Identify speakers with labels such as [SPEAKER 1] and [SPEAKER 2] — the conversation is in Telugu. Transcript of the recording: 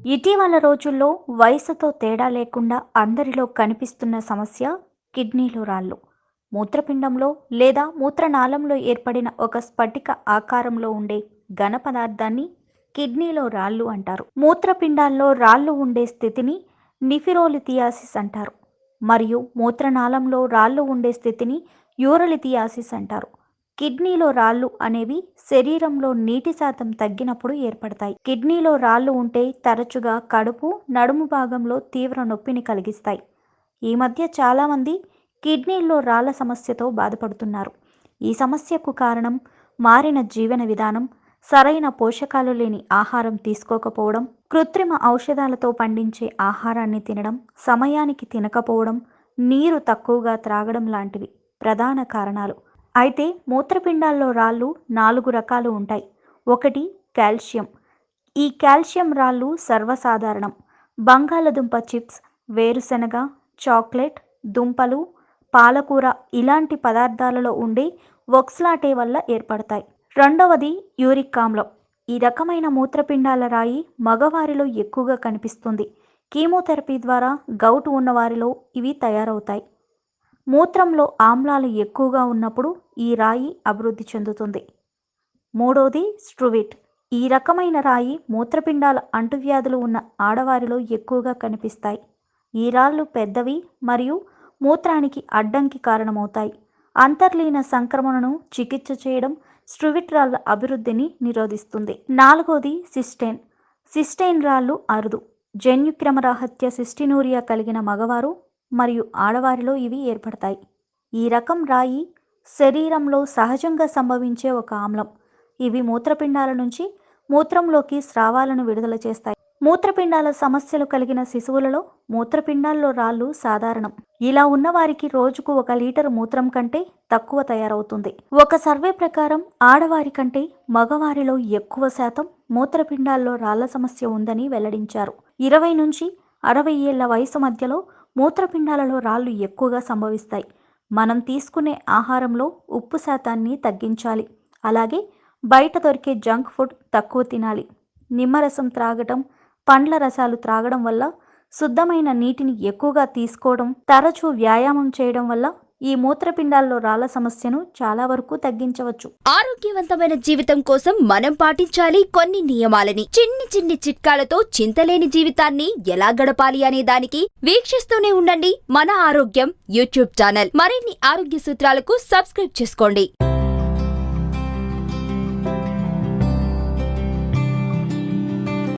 [SPEAKER 1] ఇటీవల రోజుల్లో వయసుతో తేడా లేకుండా అందరిలో కనిపిస్తున్న సమస్య కిడ్నీలో రాళ్ళు. మూత్రపిండంలో లేదా మూత్రనాళంలో ఏర్పడిన ఒక స్ఫటిక ఆకారంలో ఉండే ఘన పదార్థాన్ని కిడ్నీలో రాళ్ళు అంటారు. మూత్రపిండాల్లో రాళ్ళు ఉండే స్థితిని నిఫిరోలిథియాసిస్ అంటారు మరియు మూత్రనాళంలో రాళ్ళు ఉండే స్థితిని యూరలిథియాసిస్ అంటారు. కిడ్నీలో రాళ్ళు అనేవి శరీరంలో నీటి శాతం తగ్గినప్పుడు ఏర్పడతాయి. కిడ్నీలో రాళ్ళు ఉంటే తరచుగా కడుపు, నడుము భాగంలో తీవ్ర నొప్పిని కలిగిస్తాయి. ఈ మధ్య చాలామంది కిడ్నీల్లో రాళ్ల సమస్యతో బాధపడుతున్నారు. ఈ సమస్యకు కారణం మారిన జీవన విధానం, సరైన పోషకాలు లేని ఆహారం తీసుకోకపోవడం, కృత్రిమ ఔషధాలతో పండించే ఆహారాన్ని తినడం, సమయానికి తినకపోవడం, నీరు తక్కువగా త్రాగడం లాంటివి ప్రధాన కారణాలు. అయితే మూత్రపిండాల్లో రాళ్ళు 4 రకాలు ఉంటాయి. ఒకటి కాల్షియం. ఈ కాల్షియం రాళ్ళు సర్వసాధారణం. బంగాళదుంప చిప్స్, వేరుశెనగ, చాక్లెట్, దుంపలు, పాలకూర ఇలాంటి పదార్థాలలో ఉండే ఒక్సలాటే వల్ల ఏర్పడతాయి. రెండవది యూరిక్ ఆమ్లం. ఈ రకమైన మూత్రపిండాల రాయి మగవారిలో ఎక్కువగా కనిపిస్తుంది. కీమోథెరపీ ద్వారా గౌటు ఉన్నవారిలో ఇవి తయారవుతాయి. మూత్రంలో ఆమ్లాలు ఎక్కువగా ఉన్నప్పుడు ఈ రాయి అభివృద్ధి చెందుతుంది. మూడోది స్ట్రువిట్. ఈ రకమైన రాయి మూత్రపిండాల అంటువ్యాధులు ఉన్న ఆడవారిలో ఎక్కువగా కనిపిస్తాయి. ఈ రాళ్ళు పెద్దవి మరియు మూత్రానికి అడ్డంకి కారణమవుతాయి. అంతర్లీన సంక్రమణను చికిత్స చేయడం స్ట్రువిట్ రాళ్ళ అభివృద్ధిని నిరోధిస్తుంది. నాలుగోది సిస్టైన్. సిస్టైన్ రాళ్ళు అరుదు. జన్యుక్రమరాహిత్య సిస్టినూరియా కలిగిన మగవారు మరియు ఆడవారిలో ఇవి ఏర్పడతాయి. ఈ రకం రాయి శరీరంలో సహజంగా సంభవించే ఒక ఆమ్లం. ఇవి మూత్రపిండాల నుంచి మూత్రంలోకి స్రావాలను విడుదల చేస్తాయి. మూత్రపిండాల సమస్యలు కలిగిన శిశువులలో మూత్రపిండాల్లో రాళ్ళు సాధారణం. ఇలా ఉన్నవారికి రోజుకు 1 లీటర్ మూత్రం కంటే తక్కువ తయారవుతుంది. ఒక సర్వే ప్రకారం ఆడవారి కంటే మగవారిలో ఎక్కువ శాతం మూత్రపిండాల్లో రాళ్ల సమస్య ఉందని వెల్లడించారు. 20 నుంచి 60 ఏళ్ల వయసు మధ్యలో మూత్రపిండాలలో రాళ్ళు ఎక్కువగా సంభవిస్తాయి. మనం తీసుకునే ఆహారంలో ఉప్పు శాతాన్ని తగ్గించాలి. అలాగే బయట దొరికే జంక్ ఫుడ్ తక్కువ తినాలి. నిమ్మరసం త్రాగటం, పండ్ల రసాలు త్రాగడం వల్ల, శుద్ధమైన నీటిని ఎక్కువగా తీసుకోవడం, తరచూ వ్యాయామం చేయడం వల్ల ఈ మూత్రపిండాల్లో రాళ్ల సమస్యను చాలా వరకు తగ్గించవచ్చు.
[SPEAKER 2] ఆరోగ్యవంతమైన జీవితం కోసం మనం పాటించాలి కొన్ని నియమాలని. చిన్ని చిట్కాలతో చింతలేని జీవితాన్ని ఎలా గడపాలి అనే దానికి వీక్షిస్తూనే ఉండండి మన ఆరోగ్యం యూట్యూబ్ ఛానల్. మరిన్ని ఆరోగ్య సూత్రాలకు సబ్స్క్రైబ్ చేసుకోండి.